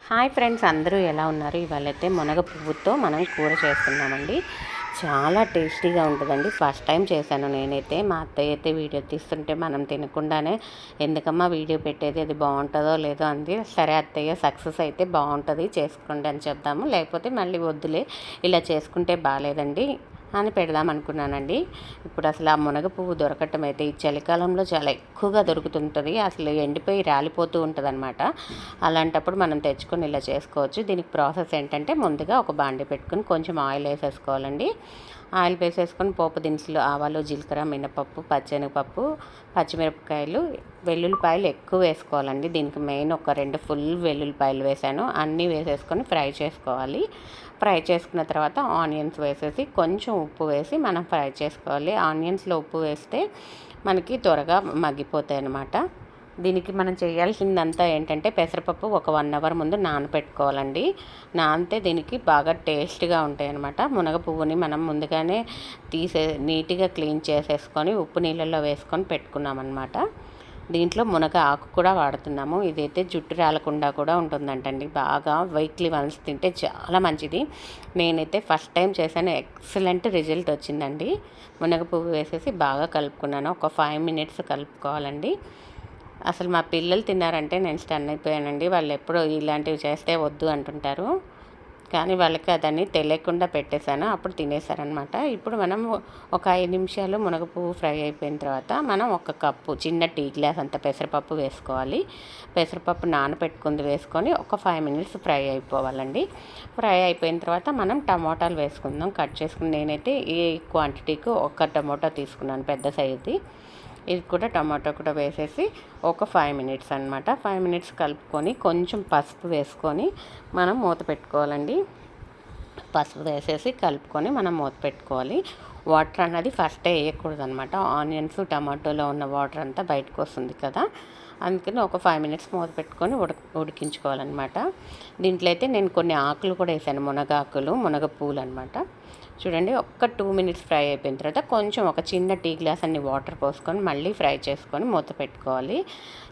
Hi friends, అందరూ ఎలా ఉన్నారు? ఇవాళైతే మునగ పువ్వుతో మనం కూర చేస్తున్నామండి. చాలా టేస్టీగా ఉంటుందండి. ఫస్ట్ టైం చేశాను నేనైతే. మా అత్తయ్య అయితే వీడియో తీస్తుంటే మనం తినకుండానే ఎందుకమ్మా వీడియో పెట్టేది, అది బాగుంటుందో లేదో అంది. సరే అత్తయ్య, సక్సెస్ అయితే బాగుంటుంది, చేసుకోండి అని చెప్దాము, లేకపోతే మళ్ళీ వద్దులే, ఇలా చేసుకుంటే బాగాలేదండి అని పెడదాం అనుకున్నానండి. ఇప్పుడు అసలు ఆ మునగ పువ్వు దొరకటం అయితే ఈ చలికాలంలో చాలా ఎక్కువగా దొరుకుతుంటుంది. అసలు ఎండిపోయి రాలిపోతూ ఉంటుంది అనమాట. అలాంటప్పుడు మనం తెచ్చుకొని ఇలా చేసుకోవచ్చు. దీనికి ప్రాసెస్ ఏంటంటే, ముందుగా ఒక బాండి పెట్టుకొని కొంచెం ఆయిల్ వేసేసుకోవాలండి. ఆయిల్ వేసేసుకొని పోపు దినుసులు, ఆవాలు, జీలకర్ర, మినపప్పు, పచ్చెనగపప్పు, పచ్చిమిరపకాయలు, వెల్లుల్లిపాయలు ఎక్కువ వేసుకోవాలండి. దీనికి మెయిన్ ఒక 2 ఫుల్ వెల్లుల్లిపాయలు వేసాను. అన్నీ వేసేసుకొని ఫ్రై చేసుకోవాలి. ఫ్రై చేసుకున్న తర్వాత ఆనియన్స్ వేసేసి కొంచెం ఉప్పు వేసి మనం ఫ్రై చేసుకోవాలి. ఆనియన్స్లో ఉప్పు వేస్తే మనకి త్వరగా మగ్గిపోతాయి అన్నమాట. దీనికి మనం చేయాల్సిందంతా ఏంటంటే, పెసరపప్పు ఒక 1 అవర్ ముందు నానబెట్టుకోవాలండి. నానితే దీనికి బాగా టేస్ట్గా ఉంటాయి అన్నమాట. మునగ పువ్వుని మనం ముందుగానే నీట్గా క్లీన్ చేసేసుకొని ఉప్పు నీళ్ళల్లో వేసుకొని పెట్టుకున్నామన్నమాట. దీంట్లో మునగ ఆకు కూడా వాడుతున్నాము. ఇదైతే జుట్టు రాలకుండా కూడా ఉంటుందంటండి. బాగా వీక్లీ వన్స్ తింటే చాలా మంచిది. నేనైతే ఫస్ట్ టైం చేశాను, ఎక్సలెంట్ రిజల్ట్ వచ్చిందండి. మునగ పువ్వు వేసేసి బాగా కలుపుకున్నాను. ఒక 5 మినిట్స్ కలుపుకోవాలండి. అసలు మా పిల్లలు తిన్నారంటే నేను స్టన్ అయిపోయానండి. వాళ్ళు ఎప్పుడో ఇలాంటివి చేస్తే వద్దు అంటుంటారు, కానీ వాళ్ళకి అదని తెలియకుండా పెట్టేశాను. అప్పుడు తినేసారనమాట. ఇప్పుడు మనం ఒక 5 నిమిషాలు మునగ పువ్వు ఫ్రై అయిపోయిన తర్వాత మనం ఒక కప్పు, చిన్న టీ గ్లాస్ అంత పెసరపప్పు వేసుకోవాలి. పెసరపప్పు నానబెట్టుకుంది వేసుకొని ఒక 5 మినిట్స్ ఫ్రై అయిపోవాలండి. ఫ్రై అయిపోయిన తర్వాత మనం టమోటాలు వేసుకుందాం కట్ చేసుకుని. నేనైతే ఈ క్వాంటిటీకి ఒక టమోటా తీసుకున్నాను, పెద్ద సైజుది. ఇది కూడా టమాటో కూడా వేసేసి ఒక 5 మినిట్స్ అనమాట. 5 మినిట్స్ కలుపుకొని కొంచెం పసుపు వేసుకొని మనం మూత పెట్టుకోవాలండి. పసుపు వేసేసి కలుపుకొని మనం మూత పెట్టుకోవాలి. వాటర్ అన్నది ఫస్టే వేయకూడదు అనమాట. ఆనియన్స్, టమాటోలో ఉన్న వాటర్ అంతా బయటకు వస్తుంది కదా, అందుకని ఒక 5 మినిట్స్ మూత పెట్టుకొని ఉడికించుకోవాలన్నమాట. దీంట్లో అయితే నేను కొన్ని ఆకులు కూడా వేసాను, మునగాకులు, మునగ పూలు అనమాట. చూడండి, ఒక్క 2 మినిట్స్ ఫ్రై అయిపోయిన తర్వాత కొంచెం ఒక చిన్న టీ గ్లాస్ అన్ని వాటర్ పోసుకొని మళ్ళీ ఫ్రై చేసుకొని మూత పెట్టుకోవాలి.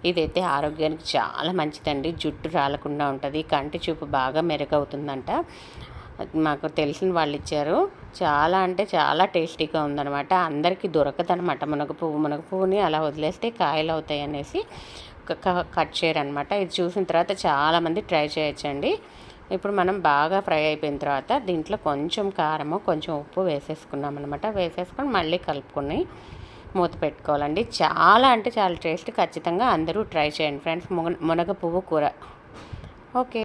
ఇదైతే ఆరోగ్యానికి చాలా మంచిదండి. జుట్టు రాలకుండా ఉంటుంది, కంటి చూపు బాగా మెరుగవుతుందంట. మాకు తెలిసిన వాళ్ళు ఇచ్చారు. చాలా అంటే చాలా టేస్టీగా ఉందన్నమాట. అందరికీ దొరకదనమాట మునగ పువ్వుని అలా వదిలేస్తే కాయలు అవుతాయి అనేసి కట్ చేయరనమాట. ఇది చూసిన తర్వాత చాలామంది ట్రై చేయొచ్చండి. ఇప్పుడు మనం బాగా ఫ్రై అయిపోయిన తర్వాత దీంట్లో కొంచెం కారము, కొంచెం ఉప్పు వేసేసుకున్నాం అనమాట. వేసేసుకొని మళ్ళీ కలుపుకొని మూత పెట్టుకోవాలండి. చాలా అంటే చాలా టేస్ట్. ఖచ్చితంగా అందరూ ట్రై చేయండి ఫ్రెండ్స్, మునగ పువ్వు కూర. ఓకే.